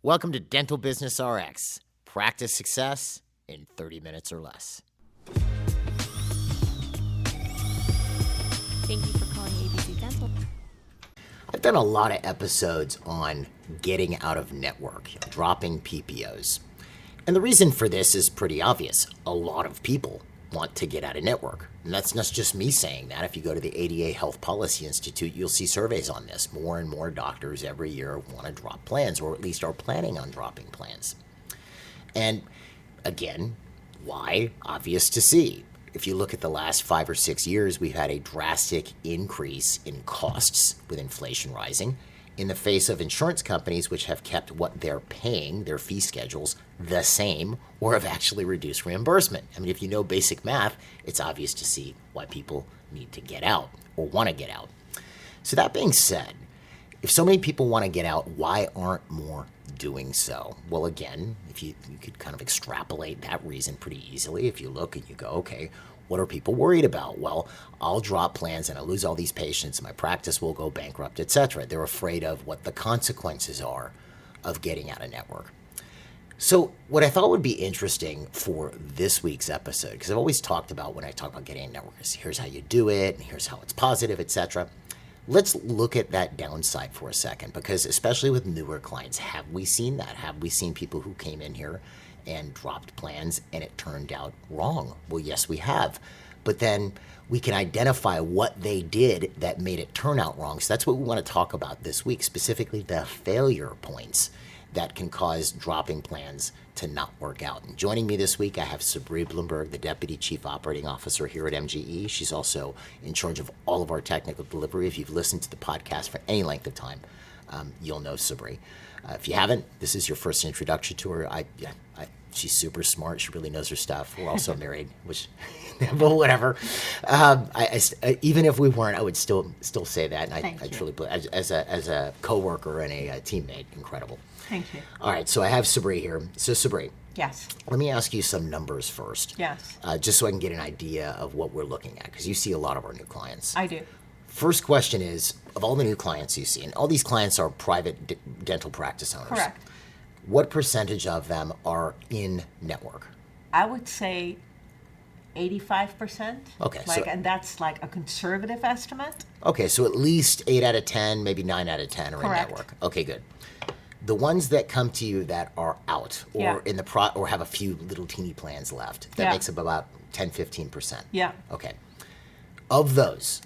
Welcome to Dental Business RX. Practice success in 30 minutes or less. Thank you for calling ABC Dental. I've done a lot of episodes on getting out of network, dropping PPOs. And the reason for this is pretty obvious. A lot of people want to get out of network. And that's not just me saying that. If you go to the ADA Health Policy Institute, you'll see surveys on this. More and more doctors every year want to drop plans, or at least are planning on dropping plans. And again, why? Obvious to see. If you look at the last 5 or 6 years, we've had a drastic increase in costs with inflation rising in the face of insurance companies which have kept what they're paying, their fee schedules, the same, or have actually reduced reimbursement. I mean, if you know basic math, it's obvious to see why people need to get out or want to get out. So that being said, if so many people want to get out, why aren't more doing so? Well, again, if you could kind of extrapolate that reason pretty easily. If you look and you go, okay, what are people worried about? Well, I'll drop plans and I'll lose all these patients, my practice will go bankrupt, etc. They're afraid of what the consequences are of getting out of network. So what I thought would be interesting for this week's episode, because I've always talked about when I talk about getting a network, is here's how you do it, and here's how it's positive, etc. Let's look at that downside for a second, because especially with newer clients, have we seen that? Have we seen people who came in here and dropped plans and it turned out wrong? Well, yes, we have. But then we can identify what they did that made it turn out wrong. So that's what we want to talk about this week, specifically the failure points that can cause dropping plans to not work out. And joining me this week, I have Sabri Bloomberg, the Deputy Chief Operating Officer here at MGE. She's also in charge of all of our technical delivery. If you've listened to the podcast for any length of time, you'll know Sabri. If you haven't, this is your first introduction to her. She's super smart. She really knows her stuff. We're also married, which, but whatever. Even if we weren't, I would still say that. And I truly believe, as a coworker and a teammate, incredible. Thank you. All right, so I have Sabri here. So Sabri, Yes. let me ask you some numbers first. Yes. Just so I can get an idea of what we're looking at, because you see a lot of our new clients. I do. First question is, of all the new clients you see, and all these clients are private dental practice owners. Correct. What percentage of them are in network? I would say 85%. Okay, And that's like a conservative estimate. Okay, so at least 8 out of 10, maybe 9 out of 10 are Correct. in network. Okay, good. The ones that come to you that are out or Yeah. in the or have a few little teeny plans left, that Yeah. makes up about 10-15%. Yeah. Okay. Of those,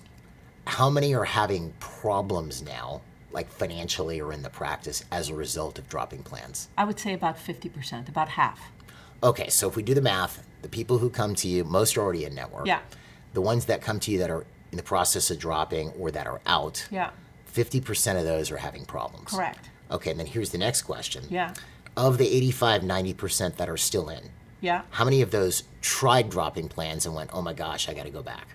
how many are having problems now, like financially or in the practice, as a result of dropping plans? I would say about 50%, about half. Okay, so if we do the math, the people who come to you, most are already in network. Yeah. The ones that come to you that are in the process of dropping or that are out, Yeah. 50% of those are having problems. Correct. Okay, and then here's the next question. Yeah. Of the 85-90% that are still in, Yeah. how many of those tried dropping plans and went, oh my gosh, I got to go back?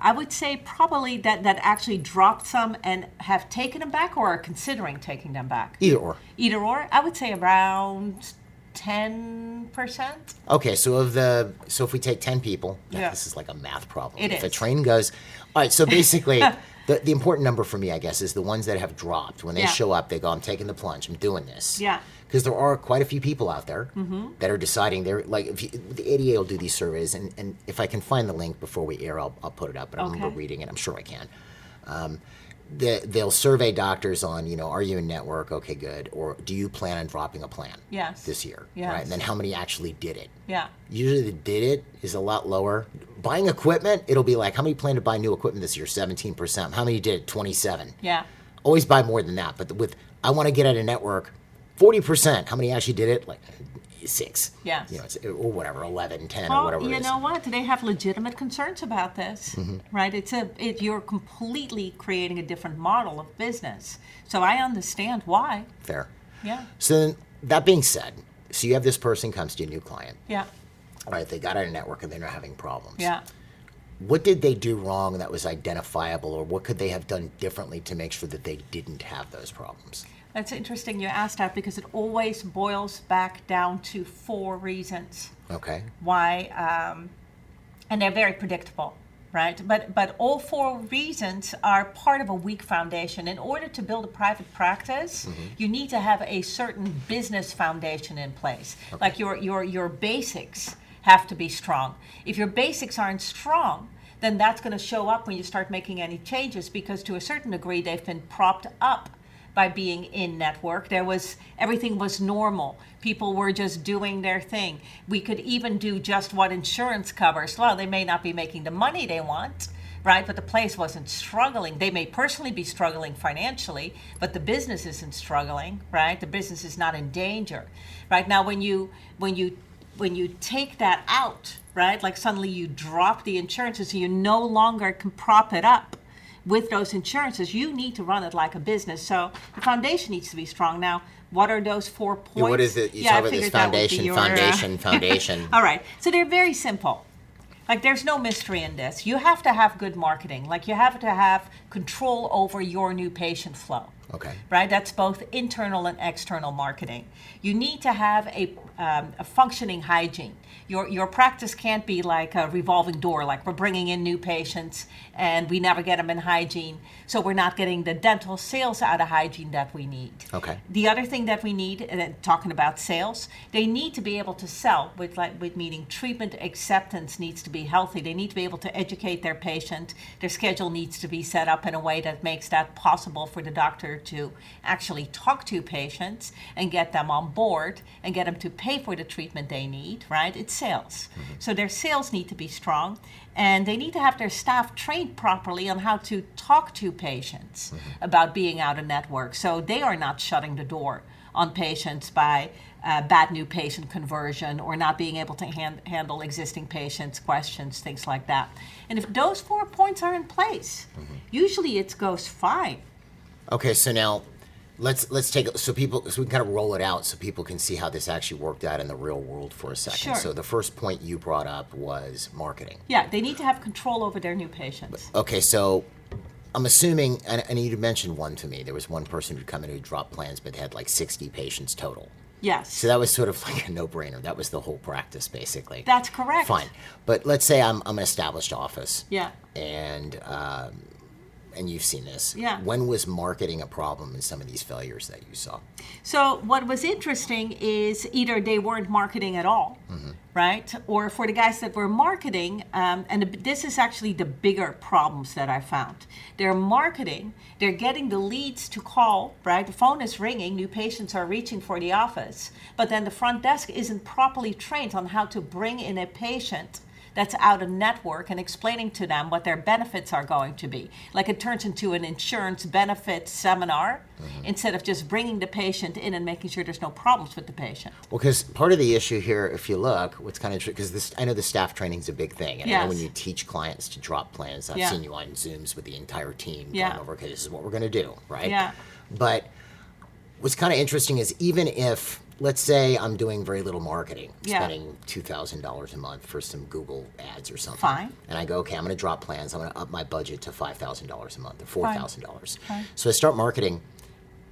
I would say probably that actually dropped some and have taken them back or are considering taking them back. Either or. Either or. I would say around 10%. Okay, so if we take 10 people, Yeah. this is like a math problem. It If a is. train goes, all right, so basically the important number for me, I guess, is the ones that have dropped. When they Yeah. show up, they go, I'm taking the plunge, I'm doing this. Yeah. Because there are quite a few people out there that are deciding they're like, the ADA will do these surveys, and if I can find the link before we air, I'll put it up. But I remember Okay. reading it. I'm sure I can. They'll survey doctors on, are you in network? Okay, good. Or do you plan on dropping a plan Yes. this year? Yes. Right? And then how many actually did it? Yeah. Usually the did it is a lot lower. Buying equipment, it'll be like, how many plan to buy new equipment this year? 17%. How many did it? 27. Yeah. Always buy more than that. But with, I want to get at a network, 40%. How many actually did it? Like 6. Yes. Or whatever, 11, 10, or Well, whatever it you is. know what? They have legitimate concerns about this, right? You're completely creating a different model of business. So I understand why. Fair. Yeah. So then, that being said, so you have this person comes to you, a new client. Yeah. All right, they got out of network and they're not having problems. Yeah. What did they do wrong that was identifiable, or what could they have done differently to make sure that they didn't have those problems? That's interesting you asked that because it always boils back down to 4 reasons Okay. why, and they're very predictable. right? But all four reasons are part of a weak foundation. In order to build a private practice, you need to have a certain business foundation in place. Like your basics have to be strong. If your basics aren't strong, then that's going to show up when you start making any changes, because to a certain degree they've been propped up by being in network. Everything was normal. People were just doing their thing. We could even do just what insurance covers. Well, they may not be making the money they want, right? But the place wasn't struggling. They may personally be struggling financially, but the business isn't struggling, right? The business is not in danger. Right now, when you take that out, right? Like suddenly you drop the insurances, so you no longer can prop it up with those insurances. You need to run it like a business. So the foundation needs to be strong. Now, what are those 4 points? Yeah, what is it? You I talk about this figured that would be foundation. All right. So they're very simple. Like there's no mystery in this. You have to have good marketing. Like you have to have control over your new patient flow. Okay. Right? That's both internal and external marketing. You need to have a functioning hygiene. Your practice can't be like a revolving door, like we're bringing in new patients and we never get them in hygiene, so we're not getting the dental sales out of hygiene that we need. Okay. The other thing that we need, talking about sales, they need to be able to sell, with meaning treatment acceptance needs to be healthy. They need to be able to educate their patient. Their schedule needs to be set up in a way that makes that possible for the doctor to actually talk to patients and get them on board and get them to pay for the treatment they need, right? It's sales. So their sales need to be strong, and they need to have their staff trained properly on how to talk to patients about being out of network, so they are not shutting the door on patients by bad new patient conversion or not being able to handle existing patients' questions, things like that. And if those 4 points are in place, usually it goes fine. Okay, so now let's take so we can kind of roll it out so people can see how this actually worked out in the real world for a second. Sure. So the first point you brought up was marketing. Yeah, they need to have control over their new patients. Okay, so I'm assuming, and you mentioned one to me. There was one person who'd come in who dropped plans, but had like 60 patients total. Yes. So that was sort of like a no-brainer. That was the whole practice, basically. That's correct. Fine, but let's say I'm an established office. Yeah. And you've seen this. Yeah. When was marketing a problem in some of these failures that you saw? So what was interesting is either they weren't marketing at all, right? Or for the guys that were marketing, this is actually the bigger problems that I found. They're marketing, they're getting the leads to call, right? The phone is ringing, new patients are reaching for the office, but then the front desk isn't properly trained on how to bring in a patient that's out of network and explaining to them what their benefits are going to be. Like it turns into an insurance benefits seminar instead of just bringing the patient in and making sure there's no problems with the patient. Well, because part of the issue here, if you look, what's kind of because I know the staff training is a big thing, and I know when you teach clients to drop plans, I've seen you on Zooms with the entire team going over, okay, this is what we're going to do, right? Yeah. But what's kind of interesting is even if, let's say I'm doing very little marketing, spending $2,000 a month for some Google ads or something. Fine. And I go, okay, I'm going to drop plans. I'm going to up my budget to $5,000 a month or $4,000. Fine. So I start marketing.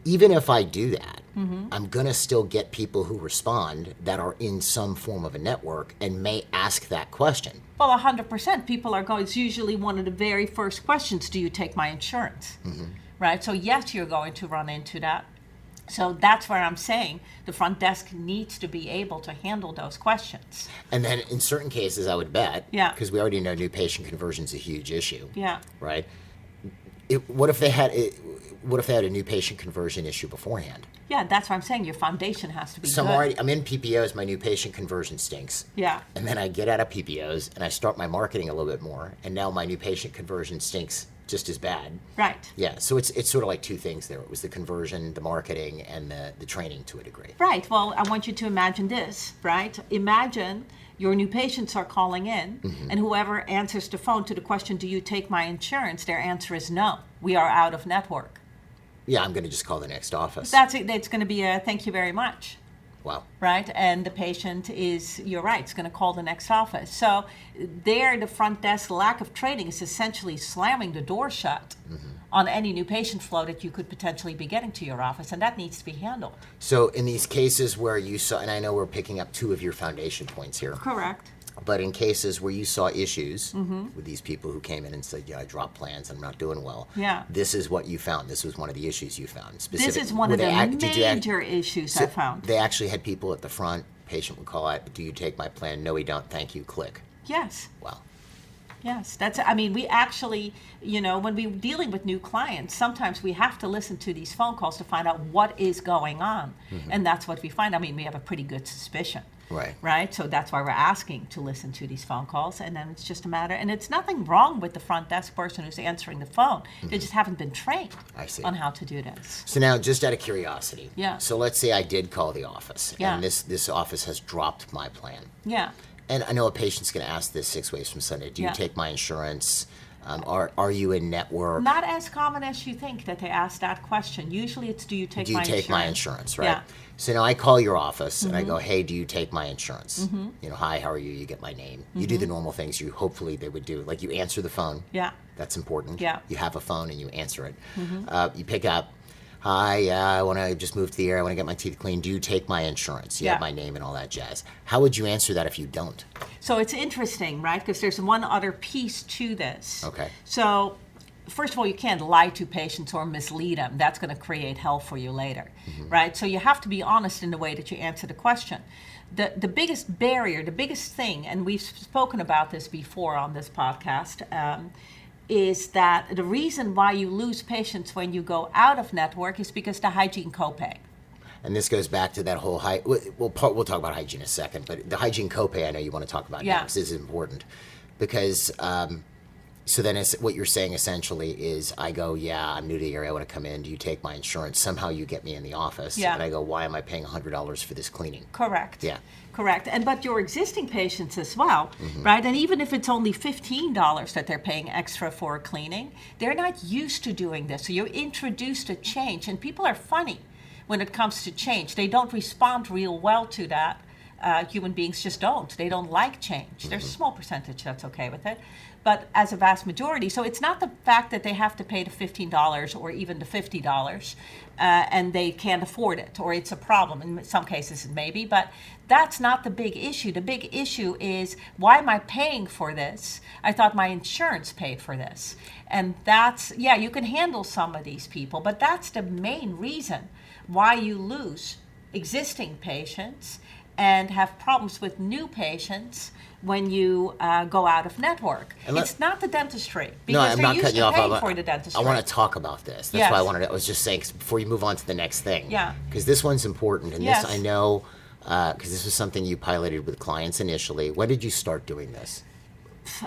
Even if I do that, I'm going to still get people who respond that are in some form of a network and may ask that question. Well, 100%. People are going, it's usually one of the very first questions, do you take my insurance? Right? So yes, you're going to run into that. So that's where I'm saying the front desk needs to be able to handle those questions. And then in certain cases, I would bet, Yeah. because we already know new patient conversion is a huge issue. Yeah. Right? What if they had a new patient conversion issue beforehand? Yeah, that's what I'm saying. Your foundation has to be So good. I'm in PPOs, my new patient conversion stinks. Yeah. And then I get out of PPOs and I start my marketing a little bit more, and now my new patient conversion stinks just as bad. Right. Yeah, so it's sort of like two things there. It was the conversion, the marketing, and the training to a degree. Right. Well, I want you to imagine this, right? Imagine your new patients are calling in, and whoever answers the phone to the question, do you take my insurance? Their answer is no. We are out of network. Yeah, I'm going to just call the next office. That's it. It's going to be a thank you very much. Wow. Right? And the patient is, you're right, it's going to call the next office. So there, the front desk lack of training is essentially slamming the door shut on any new patient flow that you could potentially be getting to your office, and that needs to be handled. So in these cases where you saw, and I know we're picking up two of your foundation points here. Correct. But in cases where you saw issues with these people who came in and said, yeah, I dropped plans, I'm not doing well. Yeah. This is what you found. This was one of the issues you found. This is one of the major issues I found. They actually had people at the front, patient would call out, do you take my plan? No, we don't. Thank you. Click. Yes. Wow. Yes, I mean, we actually, when we're dealing with new clients, sometimes we have to listen to these phone calls to find out what is going on. And that's what we find. I mean, we have a pretty good suspicion. Right. Right? So that's why we're asking to listen to these phone calls. And then it's just a matter, and it's nothing wrong with the front desk person who's answering the phone. They just haven't been trained I see. on how to do this. So now, just out of curiosity. Yeah. So let's say I did call the office, Yeah. and this office has dropped my plan. Yeah. And I know a patient's going to ask this 6 ways from Sunday. Do you Yeah. take my insurance? Are you in network? Not as common as you think that they ask that question. Usually it's, do you take Do you my take insurance? my insurance, right? Yeah. So now I call your office and I go, hey, do you take my insurance? Hi, how are you? You get my name. You do the normal things you hopefully they would do. Like you answer the phone. Yeah. That's important. Yeah. You have a phone and you answer it. You pick up. Hi, yeah, I want to just move to the area. I want to get my teeth cleaned. Do you take my insurance? You have Yeah. my name and all that jazz. How would you answer that if you don't? So it's interesting, right? Because there's one other piece to this. Okay. So, first of all, you can't lie to patients or mislead them. That's going to create hell for you later, right? So you have to be honest in the way that you answer the question. The biggest barrier, the biggest thing, and we've spoken about this before on this podcast, is that the reason why you lose patients when you go out of network is because the hygiene copay. And this goes back to that whole we'll talk about hygiene in a second, but the hygiene copay I know you want to talk about Yeah. next is important because so then it's, what you're saying essentially is I go, yeah, I'm new to the area, I want to come in, do you take my insurance? Somehow you get me in the office Yeah. and I go, why am I paying $100 for this cleaning? Correct. Yeah. Correct. But your existing patients as well, right? And even if it's only $15 that they're paying extra for a cleaning, they're not used to doing this. So you're introduced to change, and people are funny when it comes to change. They don't respond real well to that. Human beings just don't. They don't like change. There's a small percentage that's okay with it. But as a vast majority, so it's not the fact that they have to pay the $15 or even the $50 and they can't afford it, or it's a problem. In some cases it may be, but that's not the big issue. The big issue is, why am I paying for this? I thought my insurance paid for this. And that's, yeah, you can handle some of these people, but that's the main reason why you lose existing patients and have problems with new patients when you go out of network. It's not the dentistry, No, because I'm they're not used cutting you to off. paying for the dentistry. I want to talk about this. That's Yes. why I was just saying, 'cause before you move on to the next thing. Yeah. Because this one's important. And Yes. this I know, because this was something you piloted with clients initially. When did you start doing this?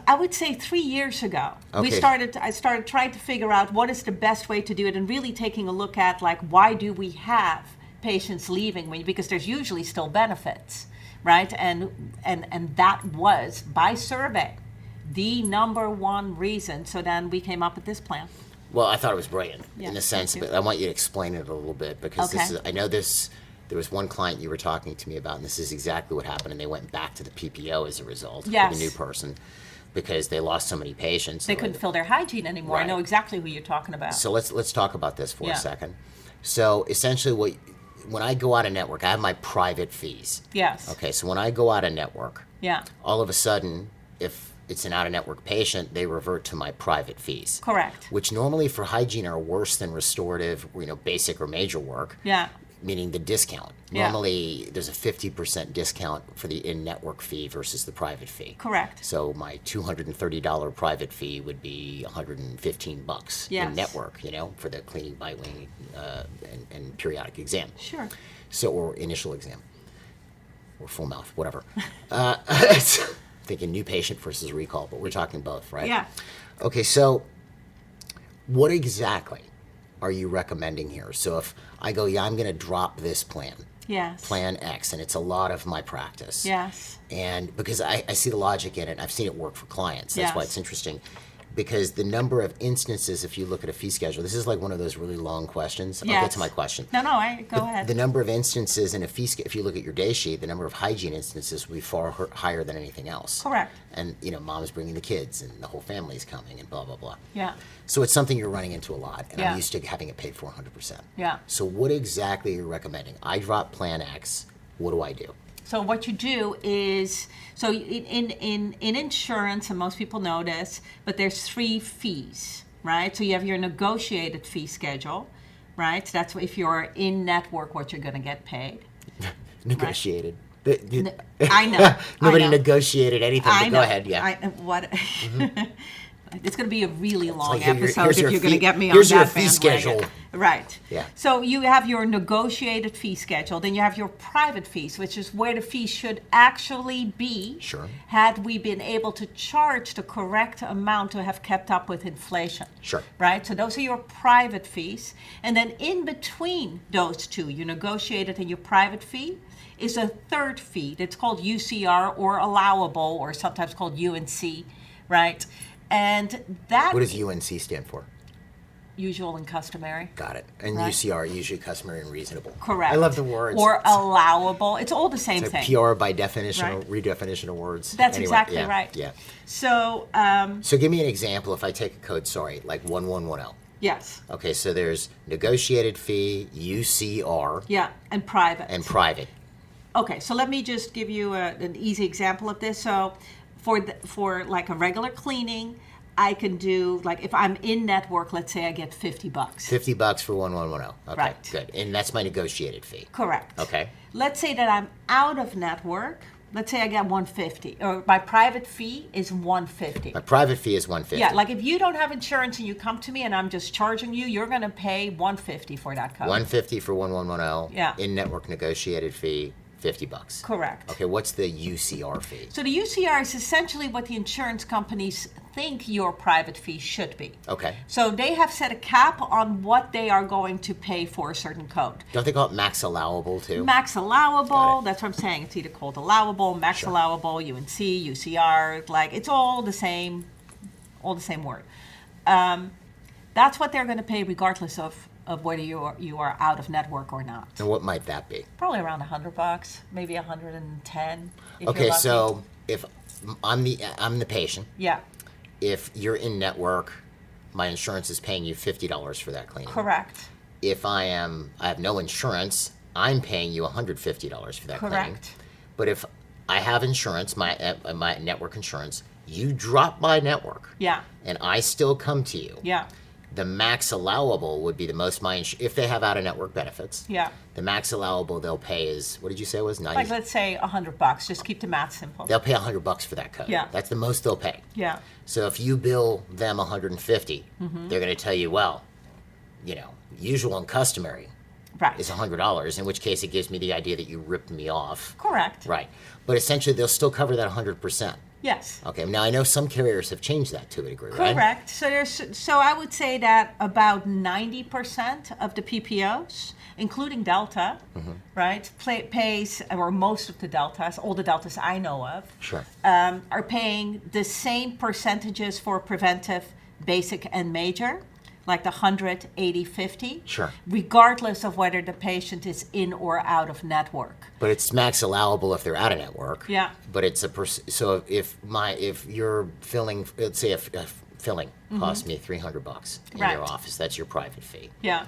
I would say 3 years ago. Okay. I started trying to figure out what is the best way to do it, and really taking a look at, like, why do we have patients leaving because there's usually still benefits, right? And that was, by survey, the number one reason. So then we came up with this plan. Well, I thought it was brilliant Yeah, in a sense, thank you. but I want you to explain it a little bit because Okay. I know this. There was one client you were talking to me about, and this is exactly what happened. And they went back to the PPO as a result Yes. with a new person because they lost so many patients. They couldn't fill their hygiene anymore. I Right. know exactly who you're talking about. So let's talk about this for Yeah. a second. So essentially, when I go out of network, I have my private fees. Yes. Okay, so when I go out of network, Yeah. all of a sudden, if it's an out-of-network patient, they revert to my private fees. Correct. Which normally for hygiene are worse than restorative, basic or major work. Yeah. Meaning the discount. Yeah. Normally, there's a 50% discount for the in-network fee versus the private fee. Correct. So my $230 private fee would be $115 Yes. in network, for the cleaning, bite wing, and periodic exam. Sure. So, or initial exam, or full mouth, whatever. Thinking new patient versus recall, but we're talking both, right? Yeah. Okay, so what exactly are you recommending here? So if I go, yeah, I'm going to drop this plan, Yes. plan X, and it's a lot of my practice. Yes. And because I see the logic in it, I've seen it work for clients. That's why Yes. it's interesting. Because the number of instances, if you look at a fee schedule, this is like one of those really long questions. I'll get Yes. to my question. No, go ahead. The number of instances in a fee schedule, if you look at your day sheet, the number of hygiene instances will be far higher than anything else. Correct. And, mom's bringing the kids and the whole family's coming and blah, blah, blah. Yeah. So it's something you're running into a lot, and Yeah. I'm used to having it paid for 100%. Yeah. So what exactly are you recommending? I drop plan X. What do I do? So what you do is, so in insurance, and most people know this, but there's 3 fees, right? So you have your negotiated fee schedule, right? That's if you're in network, what you're going to get paid. Negotiated. I know. Nobody I know. negotiated anything, but I know. go ahead, yeah. What? It's going to be a really long like, episode here's if your you're going to fee- get me on here's that your fee bandwagon. schedule. Right. Yeah. So you have your negotiated fee schedule. Then you have your private fees, which is where the fee should actually be. Sure. Had we been able to charge the correct amount to have kept up with inflation. Sure. Right. So those are your private fees, and then in between those two, your negotiated and your private fee, is a third fee that's called UCR or allowable, or sometimes called UNC, right? And that What does UNC stand for? usual and customary. Got it. And Right. UCR, usually customary and reasonable. Correct. I love the words. Or allowable. It's all the same It's thing. PR by definition, Right. redefinition of words. That's Anyway, exactly yeah, right. Yeah. So, So give me an example if I take a code, like 1110. yes. Okay, so there's negotiated fee, UCR, Yeah, and private. and private. Okay, so let me just give you an easy example of this. So, for like a regular cleaning, I can do, like, if I'm in network, let's say I get $50. $50 for 1110. Okay, Right. good. And that's my negotiated fee. Correct. Okay. Let's say that I'm out of network. Let's say I get 150, or my private fee is 150. My private fee is 150. Yeah, like if you don't have insurance and you come to me and I'm just charging you, you're going to pay 150 for that code. 150 for 1110. Yeah. In network negotiated fee, $50. Correct. Okay, what's the UCR fee? So the UCR is essentially what the insurance companies think your private fee should be. Okay. So they have set a cap on what they are going to pay for a certain code. Don't they call it max allowable too? Max Got allowable, it. that's what I'm saying. It's either called allowable, max Sure. allowable, UNC, UCR, like it's all the same word. That's what they're going to pay regardless of whether you are out of network or not. And what might that be? Probably around $100, maybe 110. If Okay, you're lucky. so if I'm the patient, Yeah, if you're in network, my insurance is paying you $50 for that cleaning. correct. If I have no insurance, I'm paying you $150 for that cleaning. Correct. But if I have insurance, my network insurance, you drop my network, Yeah, and I still come to you. yeah, The max allowable would be the most if they have out of network benefits. yeah. The max allowable they'll pay is, what did you say it was, 90? Like let's say $100. Just keep the math simple. They'll pay $100 for that code. Yeah. That's the most they'll pay. Yeah, So if you bill them $150, they're going to tell you, well, usual and customary right. is $100, in which case it gives me the idea that you ripped me off. Correct. Right. But essentially they'll still cover that 100%. Yes. Okay. Now I know some carriers have changed that to a degree, right? Correct. So I would say that about 90% of the PPOs, including Delta, right, pays, or most of the Deltas, all the Deltas I know of, Sure. are paying the same percentages for preventive, basic, and major, like the 100, 80, 50. Sure. Regardless of whether the patient is in or out of network. But it's max allowable if they're out of network. Yeah. But it's so if you're filling, let's say a filling costs me $300 in Right. your office, that's your private fee. Yeah.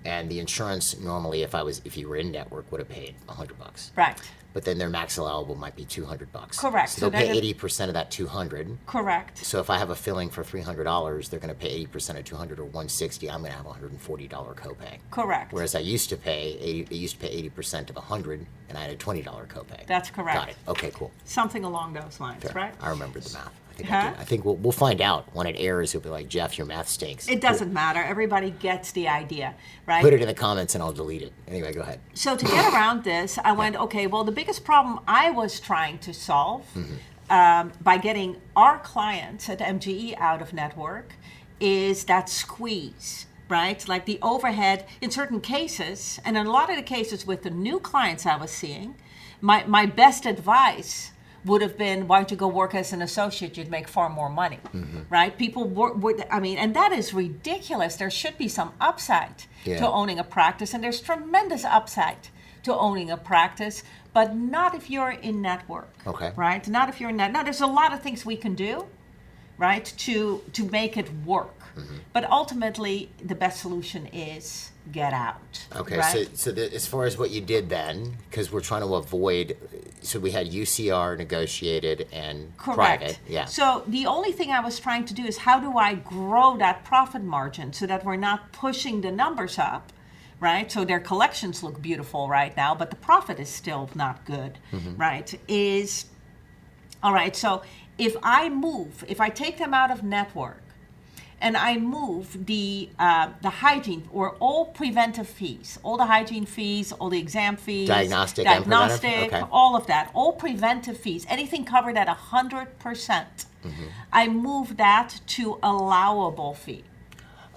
And the insurance normally, if you were in network, would have paid $100. Right. But then their max allowable might be $200. Correct. So So they'll pay they're 80% of that $200. Correct. So if I have a filling for $300, they're going to pay 80% of $200 or $160. I'm going to have a $140 copay. Correct. Whereas I used to pay 80% of $100, and I had a $20 copay. That's correct. Got it. Okay, cool. Something along those lines, Fair. right? I remember the math. I think Huh? I think we'll find out when it airs. You'll be like, Jeff, your math stinks. It doesn't matter. Everybody gets the idea, right? Put it in the comments and I'll delete it. Anyway, go ahead. So to get around this, I went, okay, well, the biggest problem I was trying to solve by getting our clients at MGE out of network is that squeeze, right? Like the overhead in certain cases, and in a lot of the cases with the new clients I was seeing, my best advice would have been, why don't you go work as an associate? You'd make far more money, right? People and that is ridiculous. There should be some upside Yeah. to owning a practice, and there's tremendous upside to owning a practice, but not if you're in network. Okay. Right? Not if you're in net. Now, there's a lot of things we can do, right, to make it work. But ultimately, the best solution is get out. Okay, right? so as far as what you did then, because we're trying to avoid, so we had UCR negotiated and Correct. private. Yeah. So the only thing I was trying to do is how do I grow that profit margin so that we're not pushing the numbers up, right? So their collections look beautiful right now, but the profit is still not good, right? All right, so if I take them out of network, and I move the hygiene or all preventive fees, all the hygiene fees, all the exam fees, Diagnostic and preventive? Okay. all of that, all preventive fees, anything covered at 100%, I move that to allowable fee.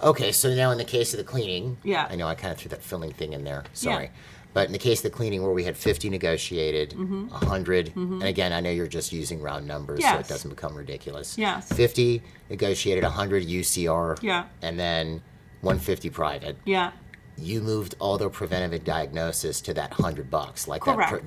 Okay, so now in the case of the cleaning, Yeah. I know I kind of threw that filling thing in there, sorry. But in the case of the cleaning where we had 50 negotiated, 100, and again, I know you're just using round numbers, so it Yes. doesn't become ridiculous. Yes. 50 negotiated, 100 UCR, Yeah. and then 150 private. Yeah. You moved all the preventative diagnosis to that $100, like Correct.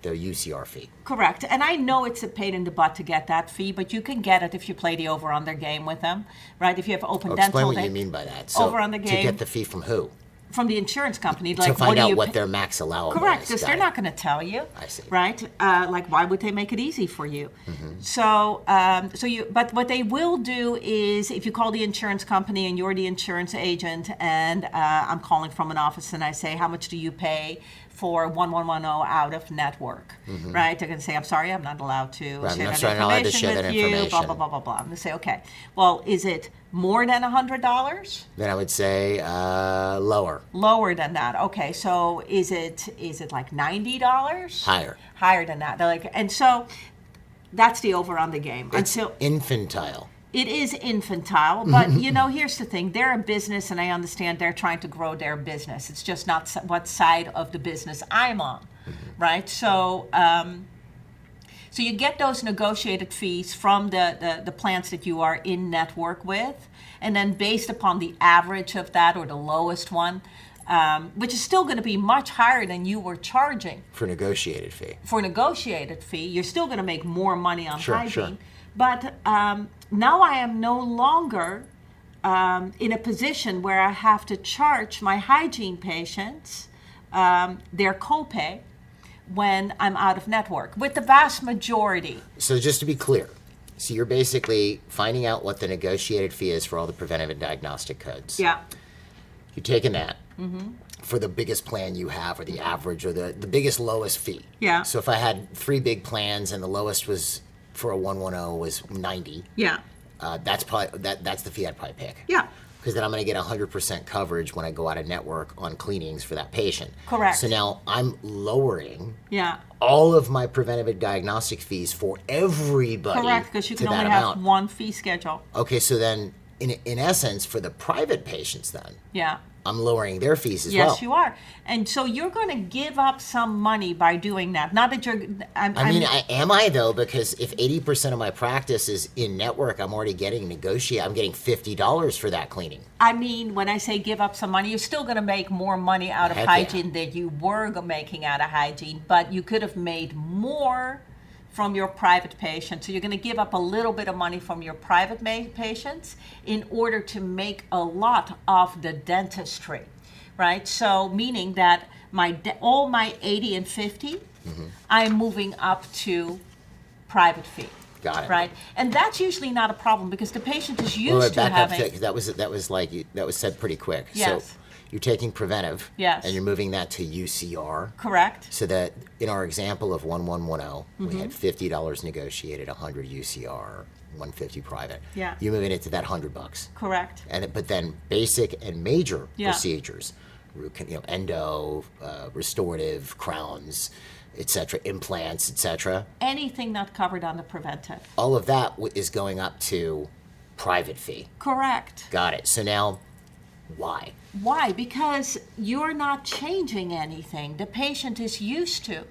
the UCR fee. Correct. And I know it's a pain in the butt to get that fee, but you can get it if you play the over-under game with them, right? If you have open dental. Explain what you mean by that. So Over on the to game. get the fee from who? From the insurance company. To Like, find do out you what pay- their max allowable Correct, is. because Got they're it. not going to tell you. I see. Right? Like, why would they make it easy for you? So, but what they will do is, if you call the insurance company and you're the insurance agent, and I'm calling from an office, and I say, how much do you pay for 1110 out of network? Right? They're going to say, I'm sorry, I'm not allowed to Right, I'm share not that sorry, I'm not allowed to information share with that you. Blah information. blah blah blah blah. I'm going to say, okay. Well, is it more than $100? Then I would say lower, Lower than that. Okay, so is it like $90? higher. Higher than that. They're like, and so that's the over on the game. It's Until infantile. it is infantile, but here's the thing: they're a business, and I understand they're trying to grow their business. It's just not what side of the business I'm on, right? So. So you get those negotiated fees from the plans that you are in network with, and then based upon the average of that or the lowest one, which is still going to be much higher than you were charging For negotiated fee. for negotiated fee, you're still going to make more money on Sure, hygiene. sure. But now I am no longer in a position where I have to charge my hygiene patients their copay when I'm out of network, with the vast majority. So just to be clear, so you're basically finding out what the negotiated fee is for all the preventive and diagnostic codes. Yeah. You're taking that for the biggest plan you have, or the average, or the biggest lowest fee. Yeah. So if I had 3 big plans and the lowest was for a 110 was 90, Yeah. that's probably that's the fee I'd probably pick. Yeah. Because then I'm going to get 100% coverage when I go out of network on cleanings for that patient. Correct. So now I'm lowering Yeah. all of my preventative diagnostic fees for everybody. Correct, because you to can that only have amount. one fee schedule. Okay, so then in essence, for the private patients, then Yeah. I'm lowering their fees as well. Yes, you are. And so you're going to give up some money by doing that. Not that you're. Am I though? Because if 80% of my practice is in network, I'm already getting I'm getting $50 for that cleaning. I mean, when I say give up some money, you're still going to make more money out of Heck yeah. hygiene than you were making out of hygiene, but you could have made more from your private patients. So you're going to give up a little bit of money from your private patients in order to make a lot of the dentistry, right? So meaning that all my 80 and 50, I'm moving up to private fee. Got it. Right, and that's usually not a problem because the patient is used Well, to back up. having. That was said pretty quick. Yes. So you're taking preventive. Yes. And you're moving that to UCR. Correct. So that in our example of 1110, we had $50 negotiated, 100 UCR, 150 private. Yeah. You're moving it to that $100. Correct. But then basic and major Yeah. procedures, endo, restorative, crowns, etc., implants, etc. Anything not covered on the preventive. All of that is going up to private fee. Correct. Got it. So now, why? Why? Because you're not changing anything. The patient is used to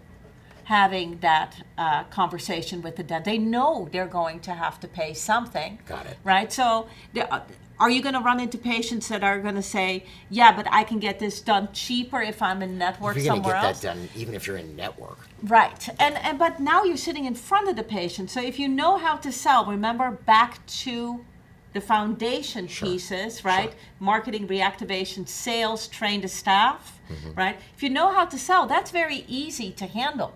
having that conversation with the dentist. They know they're going to have to pay something. Got it. Right? So are you going to run into patients that are going to say, yeah, but I can get this done cheaper if I'm in network You're going to somewhere get else? that done even if you're in network. Right. And but now you're sitting in front of the patient. So if you know how to sell, remember back to the foundation pieces, right? Marketing, reactivation, sales, train the staff, right? If you know how to sell, that's very easy to handle.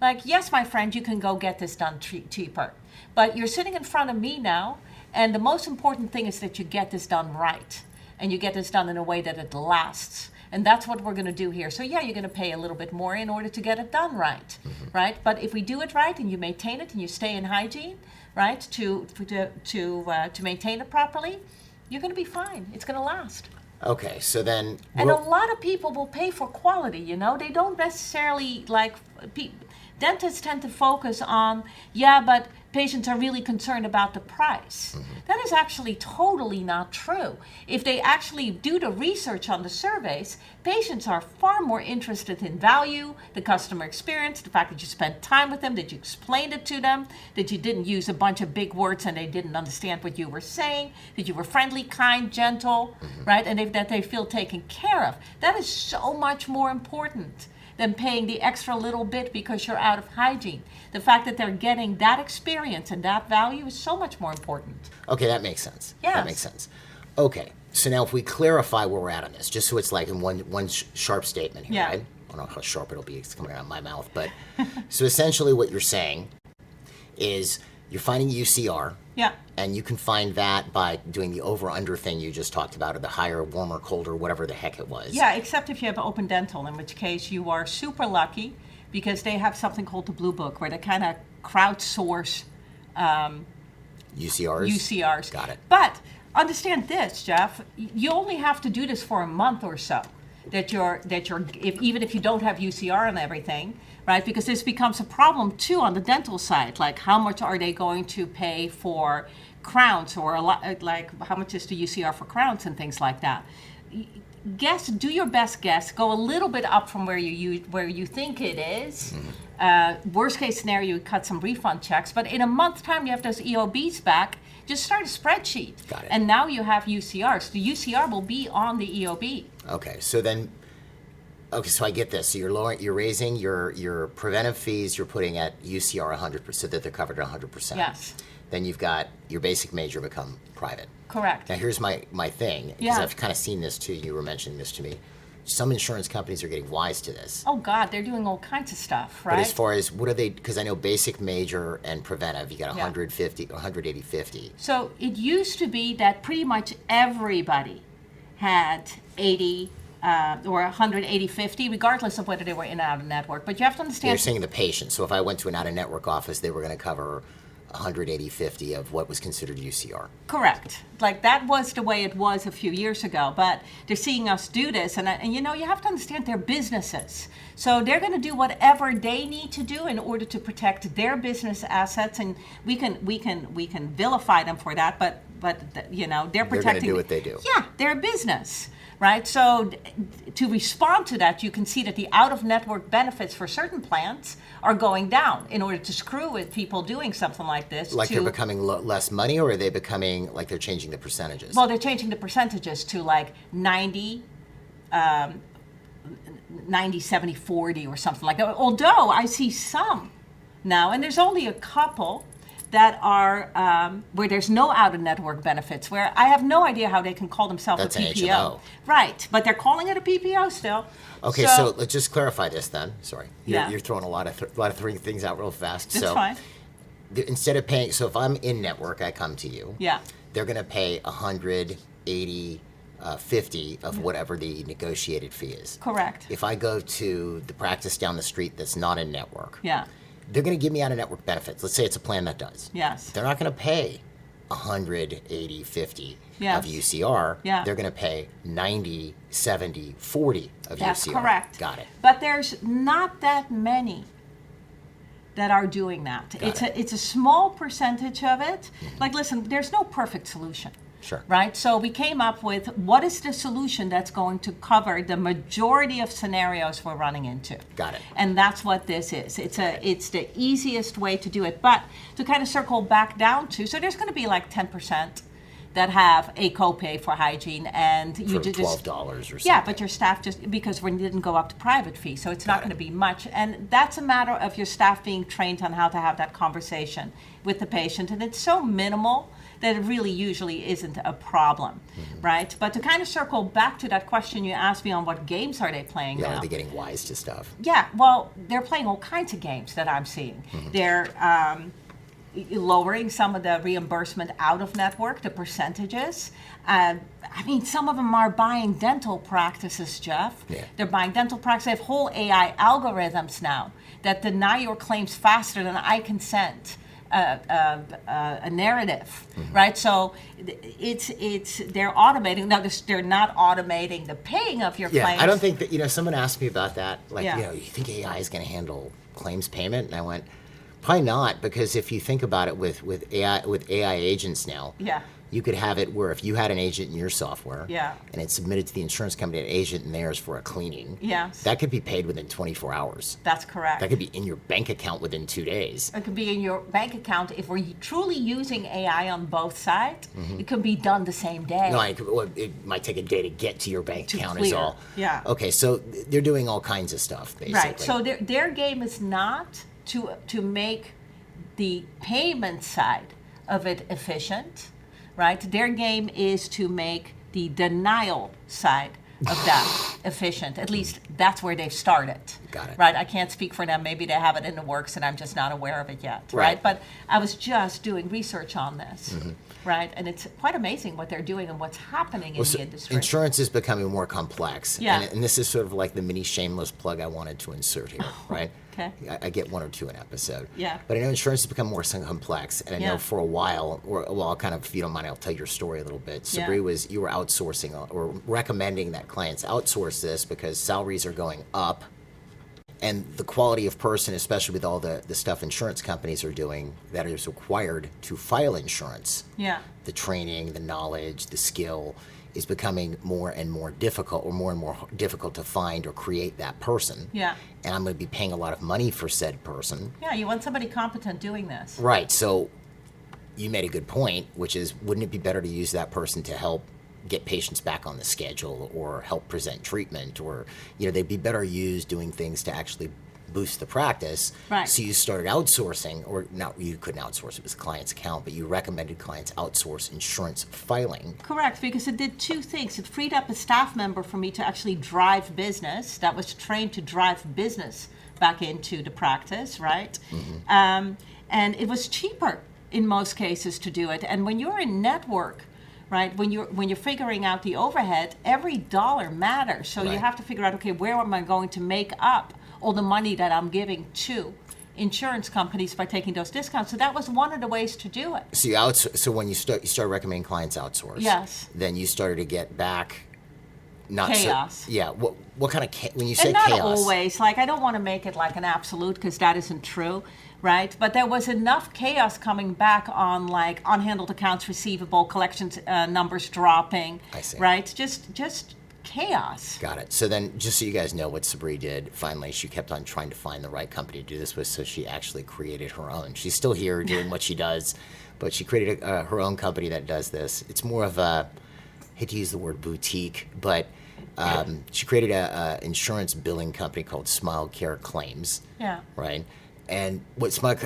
Like, yes, my friend, you can go get this done cheaper, but you're sitting in front of me now, and the most important thing is that you get this done right, and you get this done in a way that it lasts. And that's what we're going to do here. So yeah, you're going to pay a little bit more in order to get it done right, right? But if we do it right and you maintain it and you stay in hygiene, right, to maintain it properly, you're going to be fine. It's going to last. Okay, so then... And a lot of people will pay for quality, you know? They don't necessarily, like, dentists tend to focus on, yeah, but patients are really concerned about the price. That is actually totally not true. If they actually do the research on the surveys, patients are far more interested in value, the customer experience, the fact that you spent time with them, that you explained it to them, that you didn't use a bunch of big words and they didn't understand what you were saying, that you were friendly, kind, gentle, right? And that they feel taken care of. That is so much more important than paying the extra little bit because you're out of hygiene. The fact that they're getting that experience and that value is so much more important. Okay, that makes sense. Yes. That makes sense. Okay, so now if we clarify where we're at on this, just so it's like in one sharp statement here, right? I don't know how sharp it'll be, it's coming out of my mouth, but so essentially what you're saying is you're finding UCR, and you can find that by doing the over-under thing you just talked about, or the higher, warmer, colder, whatever the heck it was. Yeah, except if you have open dental, in which case you are super lucky because they have something called the Blue Book, where they kind of crowdsource UCRs. Got it. But understand this, Jeff, you only have to do this for a month or so. Even if you don't have UCR and everything, right? Because this becomes a problem too on the dental side. Like, how much are they going to pay for crowns, or like how much is the UCR for crowns and things like that? Do your best guess. Go a little bit up from where you think it is. Worst case scenario, you cut some refund checks. But in a month's time, you have those EOBs back. Just start a spreadsheet. Got it. And now you have UCRs. The UCR will be on the EOB. Okay, so I get this. So you're raising your preventive fees. You're putting at UCR 100%, so that they're covered at 100%. Yes. Then you've got your basic major become private. Correct. Now here's my thing, because I've kind of seen this too. You were mentioning this to me. Some insurance companies are getting wise to this. Oh God, they're doing all kinds of stuff, right? But as far as what are they? Because I know basic, major, and preventive, you got 150, 180, 50. So it used to be that pretty much everybody had 80 or 180, 50, regardless of whether they were in or out of network. But you have to understand. You're saying the patient. So if I went to an out-of-network office, they were going to cover 180, 50 of what was considered UCR. Correct. Like, that was the way it was a few years ago. But they're seeing us do this, and you know, you have to understand they're businesses. So they're going to do whatever they need to do in order to protect their business assets, and we can vilify them for that. But you know, they're protecting. They're going to do what they do. Yeah, they're a business. Right, so to respond to that, you can see that the out-of-network benefits for certain plans are going down in order to screw with people doing something like this. Like they're becoming less money, or are they becoming, like they're changing the percentages? Well, they're changing the percentages to like 90, 70, 40 or something like that. Although I see some now, and there's only a couple that are where there's no out-of-network benefits, where I have no idea how they can call themselves That's a PPO. an HMO. Right, but they're calling it a PPO still. Okay, so let's just clarify this then. Sorry, you're throwing a lot of things out real fast. That's fine. Instead of paying, so if I'm in network, I come to you. Yeah. They're going to pay 180, 50 of whatever the negotiated fee is. Correct. If I go to the practice down the street that's not in network, they're going to give me out-of-network benefits. Let's say it's a plan that does. Yes. They're not going to pay 180, 50 Yes. of UCR. Yeah. They're going to pay 90, 70, 40 of That's UCR. correct. Got it. But there's not that many that are doing that. It's a small percentage of it. Like, listen, there's no perfect solution. Sure. Right? So we came up with what is the solution that's going to cover the majority of scenarios we're running into. Got it. And that's what this is. It's the easiest way to do it. But to kind of circle back down to, so there's going to be like 10% that have a copay for hygiene, and you for just $12 or something. Yeah, but your staff just, because we didn't go up to private fee, so it's not going to be much. And that's a matter of your staff being trained on how to have that conversation with the patient. And it's so minimal that it really usually isn't a problem, right? But to kind of circle back to that question you asked me on what games are they playing Yeah, now? are they getting wise to stuff? Yeah, well, they're playing all kinds of games that I'm seeing. They're lowering some of the reimbursement out of network, the percentages. I mean, some of them are buying dental practices, Jeff. Yeah. They're buying dental practices. They have whole AI algorithms now that deny your claims faster than I can send a narrative, right? So they're automating. Now, they're not automating the paying of your Yeah, claims. I don't think that, someone asked me about that. Like, Yeah. you think AI is going to handle claims payment? And I went, probably not, because if you think about it with AI agents now, Yeah. you could have it where if you had an agent in your software Yeah. and it's submitted to the insurance company, an agent in theirs for a cleaning, Yes. that could be paid within 24 hours. That's correct. That could be in your bank account within 2 days. It could be in your bank account. If we're truly using AI on both sides, it can be done the same day. No, it might take a day to get to your bank To account clear. is all. Yeah. Okay, so they're doing all kinds of stuff, basically. Right. So their game is not to make the payment side of it efficient, right? Their game is to make the denial side of that efficient. At least that's where they've started. Got it. Right? I can't speak for them. Maybe they have it in the works and I'm just not aware of it yet. Right. But I was just doing research on this. Right? And it's quite amazing what they're doing and what's happening in So the industry. insurance is becoming more complex. Yeah. And this is sort of like the mini shameless plug I wanted to insert here, right? okay. I get one or two an episode. Yeah. But I know insurance has become more complex. And I Yeah. know for a while, I'll kind of, if you don't mind, I'll tell your story a little bit. Yeah. Sabri, you were outsourcing or recommending that clients outsource this because salaries are going up. And the quality of person, especially with all the stuff insurance companies are doing that is required to file insurance, Yeah. the training, the knowledge, the skill is becoming more and more difficult to find or create that person. Yeah. And I'm going to be paying a lot of money for said person. Yeah, you want somebody competent doing this. Right. So you made a good point, which is, wouldn't it be better to use that person to help get patients back on the schedule or help present treatment, or they'd be better used doing things to actually boost the practice. Right. So you started outsourcing, or not, you couldn't outsource, it was a client's account, but you recommended clients outsource insurance filing. Correct, because it did two things. It freed up a staff member for me to actually drive business that was trained to drive business back into the practice, right? And it was cheaper in most cases to do it. And when you're in network, right, when you're figuring out the overhead, every dollar matters. So you Right. have to figure out, okay, where am I going to make up all the money that I'm giving to insurance companies by taking those discounts? So that was one of the ways to do it. So so when you started recommending clients outsource, Yes. then you started to get back not Chaos. So, yeah. What kind of when you say And not chaos? always. Like, I don't want to make it like an absolute because that isn't true, right? But there was enough chaos coming back on like unhandled accounts receivable, collections numbers dropping. I see. Right? Just chaos. Got it. So then, just so you guys know what Sabri did, finally she kept on trying to find the right company to do this with, so she actually created her own. She's still here doing what she does, but she created her own company that does this. It's more of a, I hate to use the word boutique, but she created a insurance billing company called Smile Care Claims. Yeah. Right. And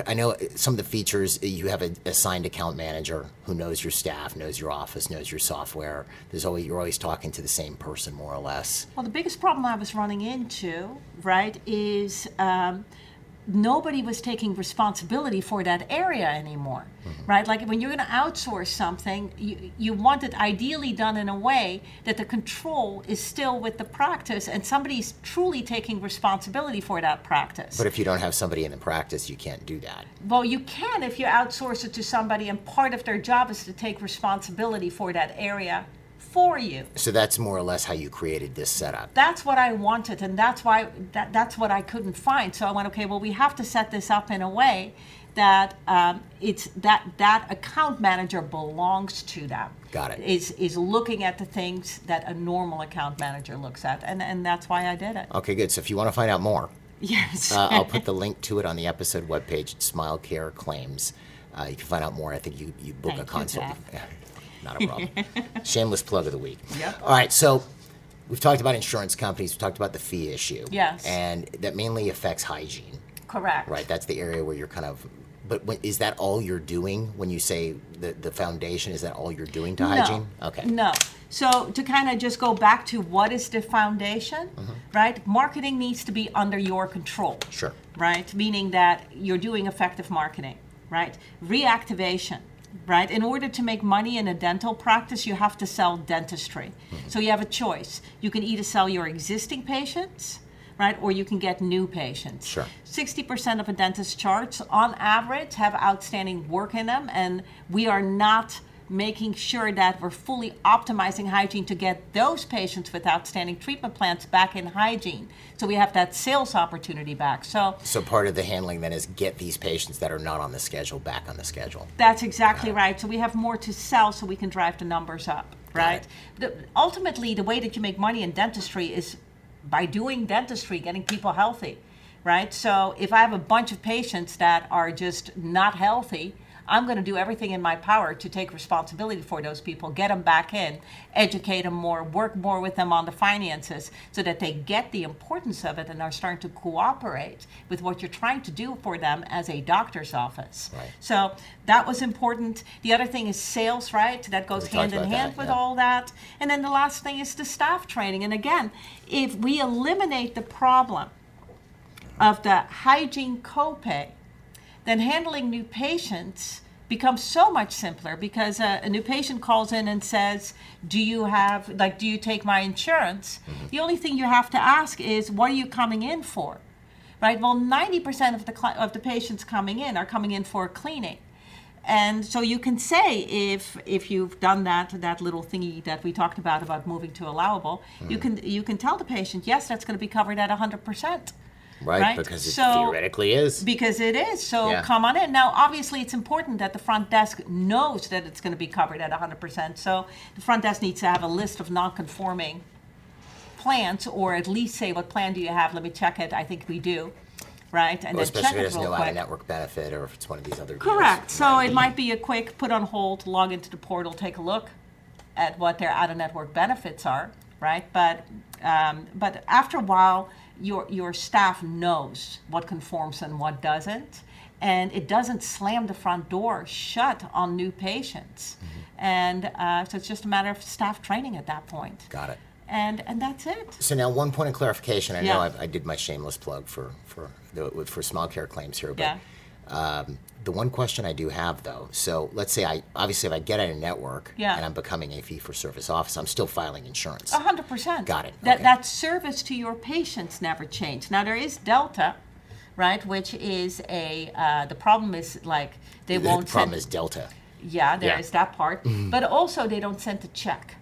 I know some of the features, you have an assigned account manager who knows your staff, knows your office, knows your software. You're always talking to the same person, more or less. Well, the biggest problem I was running into, right, is nobody was taking responsibility for that area anymore, right? Like when you're going to outsource something, you want it ideally done in a way that the control is still with the practice and somebody's truly taking responsibility for that practice. But if you don't have somebody in the practice, you can't do that. Well, you can if you outsource it to somebody and part of their job is to take responsibility for that area for you. So that's more or less how you created this setup. That's what I wanted, and that's why that's what I couldn't find. So I went, okay, well, we have to set this up in a way that it's that account manager belongs to them. Got it. Is looking at the things that a normal account manager looks at, and that's why I did it. Okay, good. So if you want to find out more, Yes. I'll put the link to it on the episode webpage, Smile Care Claims. You can find out more. I think you book Thank a you, consult. Jeff. Yeah, not a problem. Shameless plug of the week. Yep. All right, so we've talked about insurance companies. We've talked about the fee issue. Yes. And that mainly affects hygiene, Correct. right? That's the area where you're kind of But is that all you're doing when you say the foundation? Is that all you're doing to hygiene? Okay. No. So to kind of just go back to what is the foundation, right? Marketing needs to be under your control. Sure. Right? Meaning that you're doing effective marketing, right? Reactivation, right? In order to make money in a dental practice, you have to sell dentistry. So you have a choice. You can either sell your existing patients, right? Or you can get new patients. Sure. 60% of a dentist's charts, on average, have outstanding work in them, and we are not making sure that we're fully optimizing hygiene to get those patients with outstanding treatment plans back in hygiene. So we have that sales opportunity back. So part of the handling then is get these patients that are not on the schedule back on the schedule. that's exactly right. So we have more to sell so we can drive the numbers up, right? Ultimately, the way that you make money in dentistry is by doing dentistry, getting people healthy, right? So if I have a bunch of patients that are just not healthy, I'm going to do everything in my power to take responsibility for those people, get them back in, educate them more, work more with them on the finances so that they get the importance of it and are starting to cooperate with what you're trying to do for them as a doctor's office. Right. So that was important. The other thing is sales, right? That goes hand in hand with all that. And then the last thing is the staff training. And again, if we eliminate the problem of the hygiene copay, then handling new patients becomes so much simpler because a new patient calls in and says, do you take my insurance? The only thing you have to ask is, what are you coming in for? Right? Well, 90% of the patients coming in are coming in for cleaning. And so you can say, if you've done that little thingy that we talked about moving to allowable, you can tell the patient, yes, that's going to be covered at 100%. Right, because it theoretically is. Because it is. So come on in. Now, obviously, it's important that the front desk knows that it's going to be covered at 100%. So the front desk needs to have a list of non-conforming plans, or at least say, what plan do you have? Let me check it. I think we do. Right? And Well, then check especially if it there's real no quick. out-of-network benefit, or if it's one of these other deals. Correct. So it might be a quick put on hold, log into the portal, take a look at what their out-of-network benefits are, right? But after a while, your staff knows what conforms and what doesn't, and it doesn't slam the front door shut on new patients. And so it's just a matter of staff training at that point. Got it. And that's it. So now, one point of clarification. I know Yeah. I did my shameless plug for small care claims here, but Yeah. the one question I do have, though, so let's say if I get out of network Yeah. and I'm becoming a fee-for-service office, I'm still filing insurance. 100%. Got it. That Okay. that service to your patients never changed. Now there is Delta, right, which is the problem is like they won't The problem send. is Delta. Yeah, there Yeah. is that part, but also they don't send the check.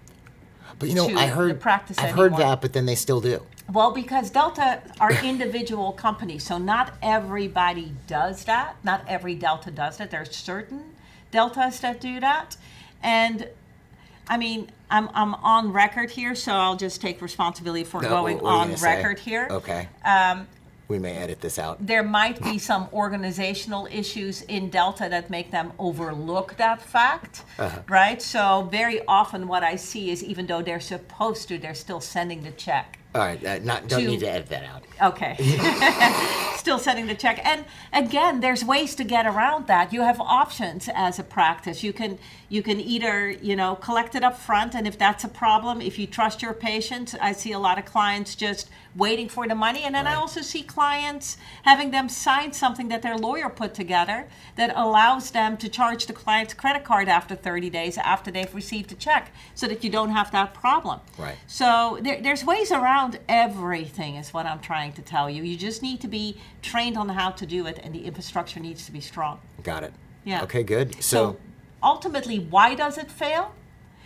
But to I the heard practice I've heard anymore. that, but then they still do. Well, because Delta are individual companies, so not everybody does that. Not every Delta does that. There's certain Deltas that do that, and I mean, I'm on record here, so I'll just take responsibility for No, going what are you on gonna say? record here. Okay. We may edit this out. There might be some organizational issues in Delta that make them overlook that fact, right? So very often what I see is even though they're supposed to, they're still sending the check. All right. Don't need to edit that out. Okay. Still sending the check. And again, there's ways to get around that. You have options as a practice. You can either, collect it up front, and if that's a problem, if you trust your patients, I see a lot of clients just waiting for the money. And then I Right. also see clients having them sign something that their lawyer put together that allows them to charge the client's credit card after 30 days after they've received the check so that you don't have that problem. Right. So there's ways around everything is what I'm trying to tell you. You just need to be trained on how to do it, and the infrastructure needs to be strong. Got it. Yeah. Okay, good. So ultimately, why does it fail?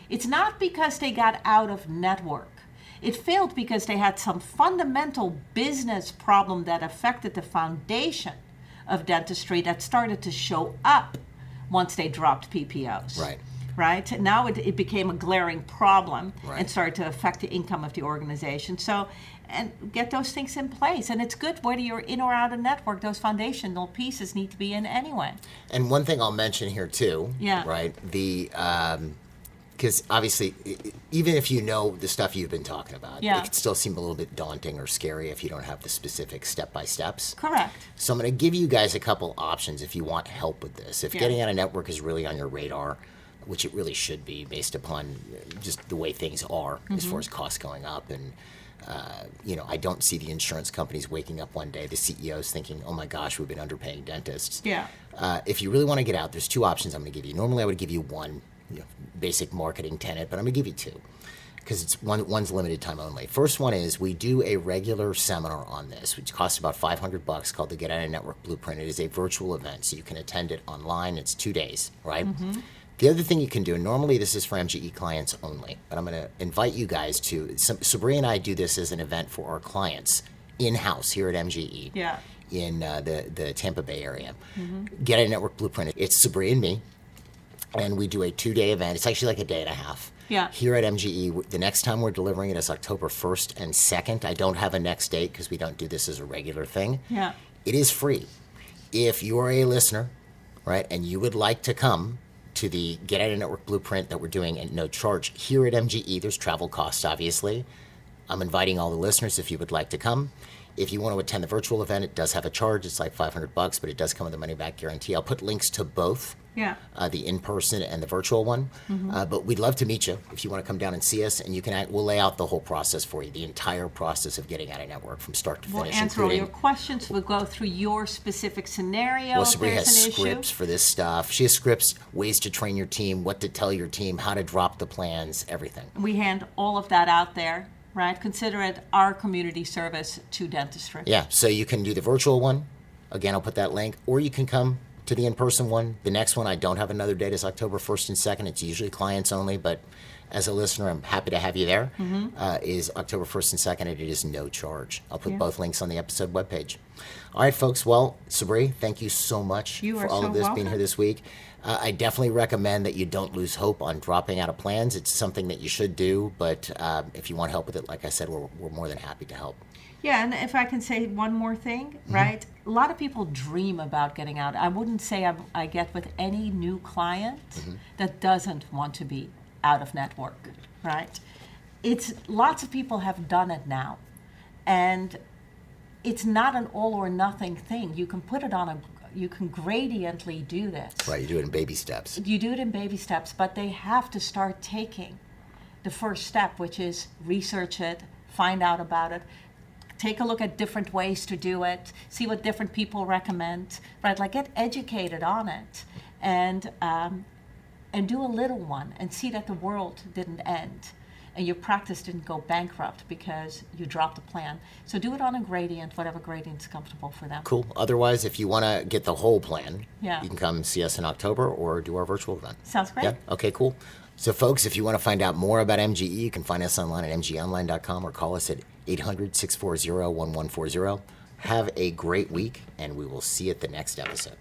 It's not because they got out of network. It failed because they had some fundamental business problem that affected the foundation of dentistry that started to show up once they dropped PPOs. Right. Right? Now it became a glaring problem Right. and started to affect the income of the organization. So, and get those things in place. And it's good whether you're in or out of network, those foundational pieces need to be in anyway. And one thing I'll mention here too, Yeah. right? because obviously, even if you know the stuff you've been talking about, Yeah. it can still seem a little bit daunting or scary if you don't have the specific step-by-steps. Correct. So I'm going to give you guys a couple options if you want help with this. If Yeah. getting out of network is really on your radar, which it really should be based upon just the way things are as far as costs going up. And, I don't see the insurance companies waking up one day, the CEOs thinking, oh my gosh, we've been underpaying dentists. Yeah. If you really want to get out, there's two options I'm going to give you. Normally I would give you one basic marketing tenet, but I'm going to give you two because it's one's limited time only. First one is we do a regular seminar on this, which costs about $500 called the Get Out of Network Blueprint. It is a virtual event, so you can attend it online. It's 2 days, right? The other thing you can do, and normally this is for MGE clients only, but I'm going to invite you guys to, Sabri and I do this as an event for our clients in-house here at MGE Yeah. in the Tampa Bay area. Get Out of Network Blueprint. It's Sabri and me, and we do a 2-day event. It's actually like a day and a half. Yeah. Here at MGE, the next time we're delivering it is October 1st and 2nd. I don't have a next date because we don't do this as a regular thing. Yeah. It is free. If you're a listener, right, and you would like to come to the Get Out of Network Blueprint that we're doing at no charge here at MGE, there's travel costs, obviously. I'm inviting all the listeners if you would like to come. If you want to attend the virtual event, it does have a charge. It's like $500, but it does come with a money-back guarantee. I'll put links to both. Yeah. The in-person and the virtual one. But we'd love to meet you if you want to come down and see us, and we'll lay out the whole process for you, the entire process of getting out of network from start to We'll finish. answer all your questions. We'll go through your specific scenario Well, if Sabri there's has an scripts issue. for this stuff. She has scripts, ways to train your team, what to tell your team, how to drop the plans, everything. We hand all of that out there, right? Consider it our community service to dentistry. Yeah, so you can do the virtual one. Again, I'll put that link. Or you can come to the in-person one. The next one, I don't have another date. It's October 1st and 2nd. It's usually clients only, but as a listener, I'm happy to have you there. Is October 1st and 2nd, and it is no charge. I'll put both links on the episode webpage. All right, folks. Well, Sabri, thank you so much You for are all so of this being welcome. here this week. I definitely recommend that you don't lose hope on dropping out of plans. It's something that you should do, but if you want help with it, like I said, we're more than happy to help. Yeah, and if I can say one more thing, right? A lot of people dream about getting out. I wouldn't say I get with any new client that doesn't want to be out of network, right? It's lots of people have done it now, and it's not an all or nothing thing. You can put it on you can gradiently do this. Right, you do it in baby steps. You do it in baby steps, but they have to start taking the first step, which is research it, find out about it, take a look at different ways to do it, see what different people recommend, right? Like get educated on it, and do a little one, and see that the world didn't end, and your practice didn't go bankrupt because you dropped a plan. So do it on a gradient, whatever gradient's comfortable for them. Cool. Otherwise, if you want to get the whole plan, Yeah. you can come see us in October or do our virtual event. Sounds great. Yeah? Okay, cool. So, folks, if you want to find out more about MGE, you can find us online at mgeonline.com or call us at 800-640-1140. Have a great week, and we will see you at the next episode.